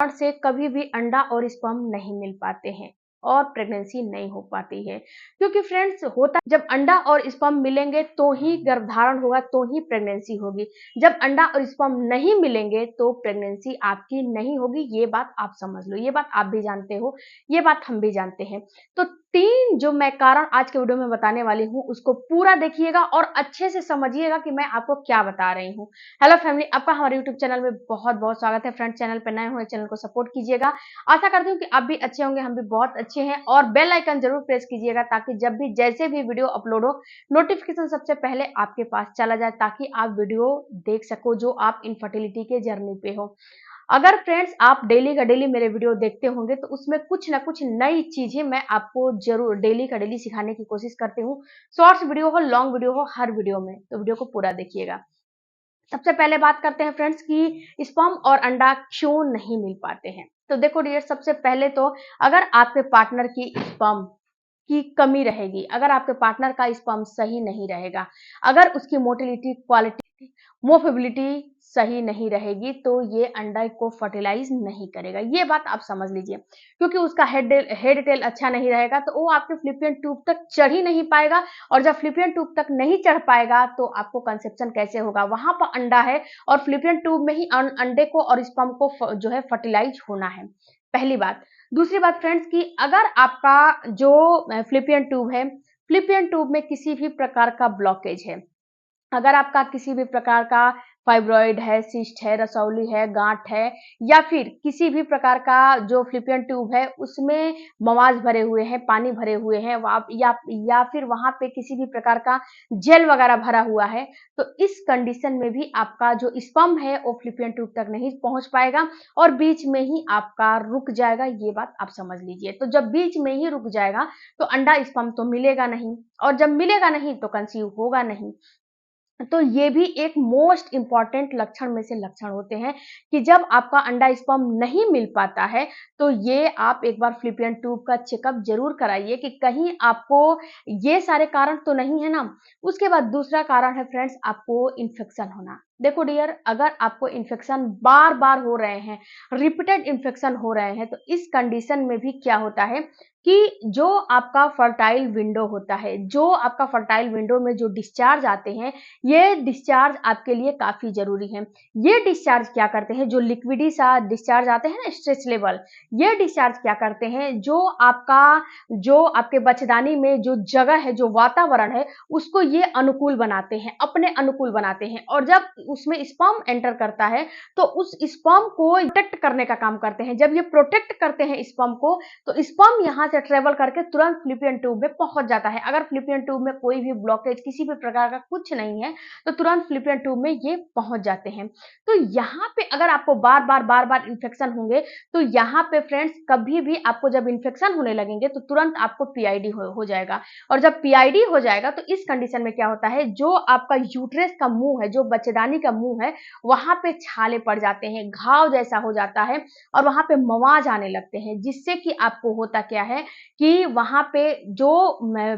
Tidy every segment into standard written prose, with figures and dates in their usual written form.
से कभी भी अंडा और स्पर्म नहीं मिल पाते हैं और प्रेगनेंसी नहीं हो पाती है। क्योंकि फ्रेंड्स होता जब अंडा और स्पर्म मिलेंगे तो ही गर्भधारण होगा, तो ही प्रेगनेंसी होगी। जब अंडा और स्पर्म नहीं मिलेंगे तो प्रेगनेंसी आपकी नहीं होगी। ये बात आप समझ लो, ये बात आप भी जानते हो, ये बात हम भी जानते हैं। तो 3 जो मैं कारण आज के वीडियो में बताने वाली हूँ उसको पूरा देखिएगा और अच्छे से समझिएगा कि मैं आपको क्या बता रही हूँ। हेलो फैमिली, आपका हमारे यूट्यूब चैनल में बहुत बहुत स्वागत है। फ्रेंड्स, चैनल पर नए हुए चैनल को सपोर्ट कीजिएगा। आशा करती हूँ कि आप भी अच्छे होंगे, हम भी बहुत अच्छे हैं। और बेल आइकन जरूर प्रेस कीजिएगा ताकि जब भी जैसे भी वीडियो अपलोड हो नोटिफिकेशन सबसे पहले आपके पास चला जाए, ताकि आप वीडियो देख सको जो आप इनफर्टिलिटी के जर्नी पे हो। अगर फ्रेंड्स आप डेली का डेली मेरे वीडियो देखते होंगे तो उसमें कुछ ना कुछ नई चीजें मैं आपको जरूर डेली का डेली सिखाने की कोशिश करती हूँ। शॉर्ट्स वीडियो हो, लॉन्ग वीडियो हो, हर वीडियो में, तो वीडियो को पूरा देखिएगा। सबसे पहले बात करते हैं फ्रेंड्स कि स्पर्म और अंडा क्यों नहीं मिल पाते हैं। तो देखो डियर, सबसे पहले तो अगर आपके पार्टनर की स्पर्म की कमी रहेगी, अगर आपके पार्टनर का स्पर्म सही नहीं रहेगा, अगर उसकी मोटिलिटी, क्वालिटी, मोफेबिलिटी सही नहीं रहेगी तो ये अंडा को फर्टिलाइज नहीं करेगा। ये बात आप समझ लीजिए। क्योंकि उसका हेड टेल अच्छा नहीं रहेगा तो वो आपके फ्लिपियन ट्यूब तक चढ़ ही नहीं पाएगा। और जब फ्लिपियन ट्यूब तक नहीं चढ़ पाएगा तो आपको कंसेप्शन कैसे होगा? वहां पर अंडा है और फ्लिपियन ट्यूब में ही अंडे को और स्पर्म को जो है फर्टिलाइज होना है, पहली बात। दूसरी बात फ्रेंड्स कि अगर आपका जो फ्लिपियन ट्यूब है, फ्लिपियन ट्यूब में किसी भी प्रकार का ब्लॉकेज है, अगर आपका किसी भी प्रकार का फाइब्रॉइड है, सिस्ट है, रसौली है, गांठ है, या फिर किसी भी प्रकार का जो फ्लिपियन ट्यूब है उसमें मवाज भरे हुए हैं, पानी भरे हुए हैं, या फिर वहां पे किसी भी प्रकार का जेल वगैरह भरा हुआ है, तो इस कंडीशन में भी आपका जो स्पर्म है वो फ्लिपियन ट्यूब तक नहीं पहुंच पाएगा और बीच में ही आपका रुक जाएगा। ये बात आप समझ लीजिए। तो जब बीच में ही रुक जाएगा तो अंडा स्पर्म तो मिलेगा नहीं, और जब मिलेगा नहीं तो कंसीव होगा नहीं। तो ये भी एक मोस्ट इंपॉर्टेंट लक्षण में से लक्षण होते हैं कि जब आपका अंडा स्पर्म नहीं मिल पाता है तो ये आप एक बार फ्लिपियन ट्यूब का चेकअप जरूर कराइए कि कहीं आपको ये सारे कारण तो नहीं है ना। उसके बाद दूसरा कारण है फ्रेंड्स आपको इन्फेक्शन होना। देखो डियर, अगर आपको इन्फेक्शन बार बार हो रहे हैं, रिपीटेड इन्फेक्शन हो रहे हैं, तो इस कंडीशन में भी क्या होता है कि जो आपका फर्टाइल विंडो होता है, जो आपका फर्टाइल विंडो में जो डिस्चार्ज आते हैं, ये डिस्चार्ज आपके लिए काफी जरूरी है। ये डिस्चार्ज क्या करते हैं? जो लिक्विडी सा डिस्चार्ज आते हैं ना, स्ट्रेच लेवल, ये डिस्चार्ज क्या करते हैं? जो आपके बच्चेदानी में जो जगह है, जो वातावरण है, उसको ये अनुकूल बनाते हैं, अपने अनुकूल बनाते हैं। और जब उसमें स्पर्म एंटर करता है तो उस स्पर्म को प्रोटेक्ट करने का काम करते हैं। जब ये प्रोटेक्ट करते हैं स्पर्म को तो स्पर्म यहाँ से ट्रेवल करके तुरंत फ्लिपियन ट्यूब में पहुंच जाता है। अगर फ्लिपियन ट्यूब में कोई भी ब्लॉकेज, किसी भी प्रकार का कुछ नहीं है, तो तुरंत फ्लिपियन ट्यूब में ये पहुंच जाते हैं। तो यहाँ पे अगर आपको बार बार इन्फेक्शन होंगे तो यहाँ पे फ्रेंड्स कभी भी आपको जब इन्फेक्शन होने लगेंगे तो तुरंत आपको पीआईडी हो जाएगा। और जब पीआईडी हो जाएगा तो इस कंडीशन में क्या होता है, जो आपका यूट्रस का मुंह है, जो बच्चेदानी का मुंह है, वहां पे छाले पड़ जाते हैं, घाव जैसा हो जाता है और वहां पे मवाज आने लगते हैं। जिससे कि आपको होता क्या है कि वहां पे जो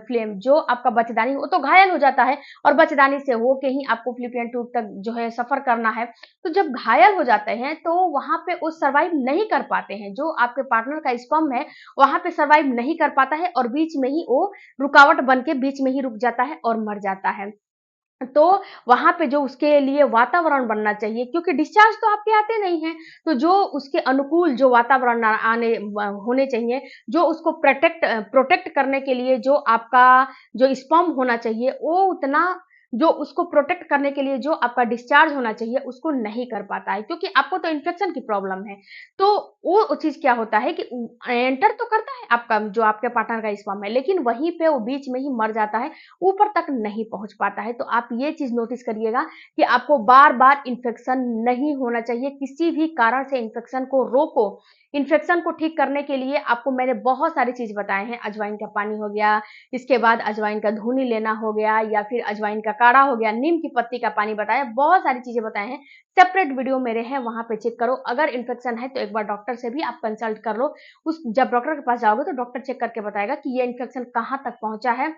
फ्लेम, जो आपका बच्चेदानी वो तो घायल हो जाता है और बच्चेदानी से होके ही आपको फ्लिपियन ट्यूब तक जो है सफर करना है। तो जब घायल हो जाते हैं तो वहां पे वो सर्वाइव नहीं कर पाते हैं, जो आपके पार्टनर का स्पर्म है वहां पे सर्वाइव नहीं कर पाता है और बीच में ही वो रुकावट बन के बीच में ही रुक जाता है और मर जाता है। तो वहां पे जो उसके लिए वातावरण बनना चाहिए, क्योंकि डिस्चार्ज तो आपके आते नहीं है, तो जो उसके अनुकूल जो वातावरण आने होने चाहिए, जो उसको प्रोटेक्ट करने के लिए जो आपका जो स्पर्म होना चाहिए, वो उतना जो उसको प्रोटेक्ट करने के लिए जो आपका डिस्चार्ज होना चाहिए उसको नहीं कर पाता है, क्योंकि आपको तो इन्फेक्शन की प्रॉब्लम है। तो वो चीज क्या होता है कि एंटर तो करता है आपका जो आपके पार्टनर का स्पर्म है, लेकिन वहीं पे वो बीच में ही मर जाता है, ऊपर तक नहीं पहुंच पाता है। तो आप ये चीज नोटिस करिएगा कि आपको बार बार इन्फेक्शन नहीं होना चाहिए। किसी भी कारण से इन्फेक्शन को रोको। इन्फेक्शन को ठीक करने के लिए आपको मैंने बहुत सारी चीज बताए हैं। अजवाइन का पानी हो गया, इसके बाद अजवाइन का धुनी लेना हो गया, या फिर अजवाइन का काढ़ा हो गया, नीम की पत्ती का पानी बताया, बहुत सारी चीजें बताए हैं। सेपरेट वीडियो मेरे हैं, वहां पे चेक करो। अगर इन्फेक्शन है तो एक बार डॉक्टर से भी आप कंसल्ट कर लो। जब डॉक्टर के पास जाओगे तो डॉक्टर चेक करके बताएगा कि ये इन्फेक्शन कहाँ तक पहुंचा है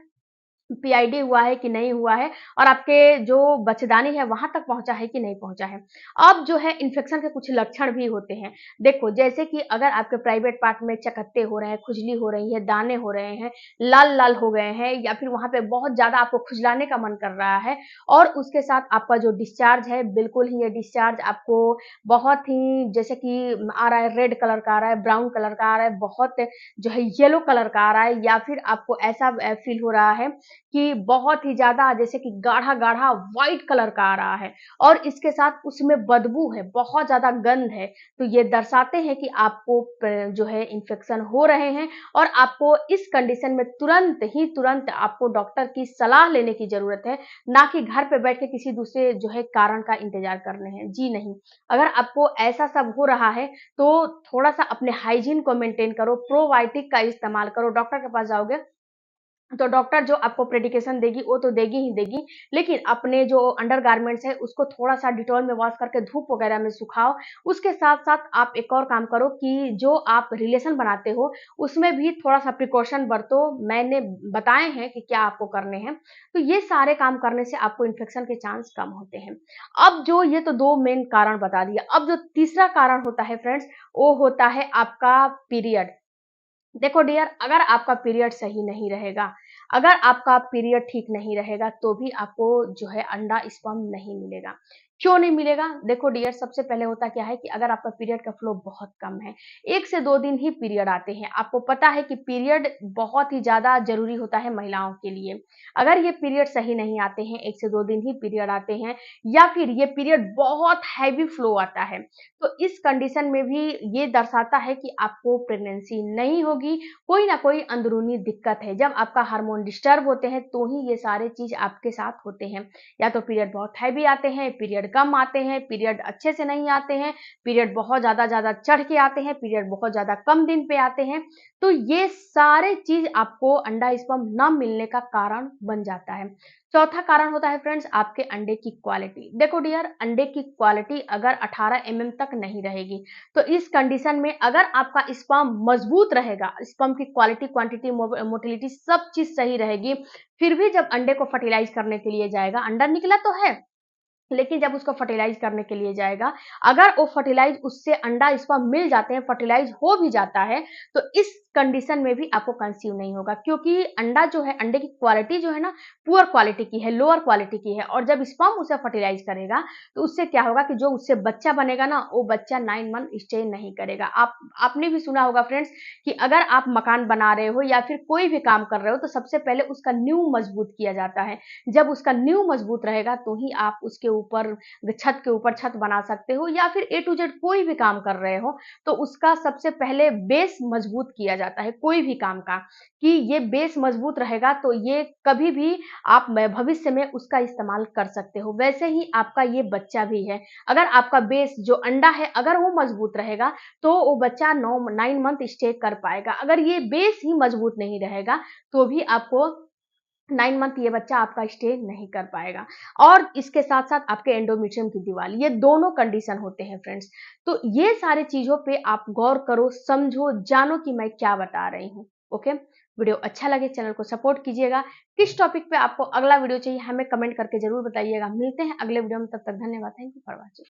पीआईडी हुआ है कि नहीं हुआ है और आपके जो बच्चेदानी है वहां तक पहुंचा है कि नहीं पहुंचा है। अब जो है इन्फेक्शन के कुछ लक्षण भी होते हैं। देखो, जैसे कि अगर आपके प्राइवेट पार्ट में चकत्ते हो रहे हैं, खुजली हो रही है, दाने हो रहे हैं, लाल लाल हो गए हैं, या फिर वहां पे बहुत ज्यादा आपको खुजलाने का मन कर रहा है, और उसके साथ आपका जो डिस्चार्ज है, बिल्कुल ही ये डिस्चार्ज आपको बहुत ही, जैसे कि आ रहा है रेड कलर का, आ रहा है ब्राउन कलर का, आ रहा है बहुत जो है येलो कलर का आ रहा है, या फिर आपको ऐसा फील हो रहा है कि बहुत ही ज़्यादा जैसे कि गाढ़ा-गाढ़ा व्हाइट कलर का आ रहा है, और इसके साथ उसमें बदबू है, बहुत ज़्यादा गंध है, तो ये दर्शाते हैं कि आपको जो है इन्फेक्शन हो रहे हैं, और आपको इस कंडीशन में तुरंत आपको डॉक्टर की सलाह लेने की ज़रूरत है, ना कि घर पे बैठ के किसी दूसरे जो है कारण का इंतज़ार करने हैं। जी नहीं, अगर आपको ऐसा सब हो रहा है, तो थोड़ा-सा अपने हाइजीन को मेंटेन करो, प्रोबायोटिक का इस्तेमाल करो, डॉक्टर के पास जाओगे तो डॉक्टर जो आपको प्रेडिकेशन देगी वो तो देगी ही देगी, लेकिन अपने जो अंडरगारमेंट्स है उसको थोड़ा-सा डिटॉल में वॉश करके धूप वगैरह में सुखाओ। उसके साथ-साथ आप एक और काम करो कि जो आप रिलेशन बनाते हो उसमें भी थोड़ा-सा प्रिकॉशन बरतो। मैंने बताए हैं कि क्या आपको करने हैं। तो ये सारे काम करने से आपको इन्फेक्शन के चांस कम होते हैं। अब जो ये तो 2 मेन कारण बता दिया। अब जो तीसरा कारण होता है फ्रेंड्स, वो होता है आपका पीरियड। देखो डियर, अगर आपका पीरियड सही नहीं रहेगा, अगर आपका पीरियड ठीक नहीं रहेगा, तो भी आपको जो है अंडा स्पर्म नहीं मिलेगा। क्यों नहीं मिलेगा? देखो डियर, सबसे पहले होता क्या है कि अगर आपका पीरियड का फ्लो बहुत कम है, 1 से 2 दिन ही पीरियड आते हैं। आपको पता है कि पीरियड बहुत ही ज़्यादा ज़रूरी होता है महिलाओं के लिए। अगर ये पीरियड सही नहीं आते हैं, 1 से 2 दिन ही पीरियड आते हैं, या फिर ये पीरियड बहुत हैवी फ्लो आता है, तो इस कंडीशन में भी ये दर्शाता है कि आपको प्रेगनेंसी नहीं होगी, कोई ना कोई अंदरूनी दिक्कत है। जब आपका हार्मोन डिस्टर्ब होते हैं तो ही ये सारे चीज आपके साथ होते हैं। या तो पीरियड बहुत हैवी आते हैं, पीरियड कम आते हैं, पीरियड अच्छे से नहीं आते हैं, पीरियड बहुत ज्यादा ज्यादा चढ़ के आते हैं, पीरियड बहुत ज्यादा कम दिन पे आते हैं। तो ये सारे चीज आपको अंडा स्पर्म न मिलने का कारण बन जाता है। चौथा कारण होता है फ्रेंड्स आपके अंडे की क्वालिटी। देखो डियर, अंडे की क्वालिटी अगर 18 तक नहीं रहेगी, तो इस कंडीशन में अगर आपका स्पर्म मजबूत रहेगा, स्पर्म की क्वालिटी, क्वांटिटी, मोटिलिटी सब चीज सही रहेगी, फिर भी जब अंडे को फर्टिलाइज करने के लिए जाएगा, अंडा निकला तो है, लेकिन जब उसको फर्टिलाइज करने के लिए जाएगा, अगर वो फर्टिलाइज उससे अंडा स्पर्म मिल जाते हैं, फर्टिलाइज हो भी जाता है, तो इस कंडीशन में भी आपको कंसीव नहीं होगा, क्योंकि अंडा जो है, अंडे की क्वालिटी जो है ना, पुअर क्वालिटी की है, लोअर क्वालिटी की है, और जब स्पर्म उसे फर्टिलाइज करेगा तो उससे क्या होगा कि जो उससे बच्चा बनेगा ना, वो बच्चा 9 मंथ स्टे नहीं करेगा। आपने भी सुना होगा फ्रेंड्स कि अगर आप मकान बना रहे हो या फिर कोई भी काम कर रहे हो, तो सबसे पहले उसका नींव मजबूत किया जाता है। जब उसका नींव मजबूत रहेगा तो ही आप उसके ऊपर, छत के ऊपर छत बना सकते हो, या फिर ए टू जेड कोई भी काम कर रहे हो, तो उसका सबसे पहले बेस मजबूत किया जाता है कोई भी काम का, कि ये बेस मजबूत रहेगा तो ये कभी भी आप भविष्य में उसका इस्तेमाल कर सकते हो। वैसे ही आपका ये बच्चा भी है, अगर आपका बेस जो अंडा है अगर वो मजबूत रहेगा, तो वो बच्चा 9 मंथ स्टे कर पाएगा। अगर ये बेस ही मजबूत नहीं रहेगा, तो भी आपको 9 मंथ ये बच्चा आपका स्टे नहीं कर पाएगा। और इसके साथ साथ आपके एंडोमेट्रियम की दीवार, ये दोनों कंडीशन होते हैं फ्रेंड्स। तो ये सारी चीजों पे आप गौर करो, समझो, जानो कि मैं क्या बता रही हूँ। ओके, वीडियो अच्छा लगे चैनल को सपोर्ट कीजिएगा। किस टॉपिक पे आपको अगला वीडियो चाहिए हमें कमेंट करके जरूर बताइएगा। मिलते हैं अगले वीडियो में, तब तक धन्यवाद। Thank you for watching.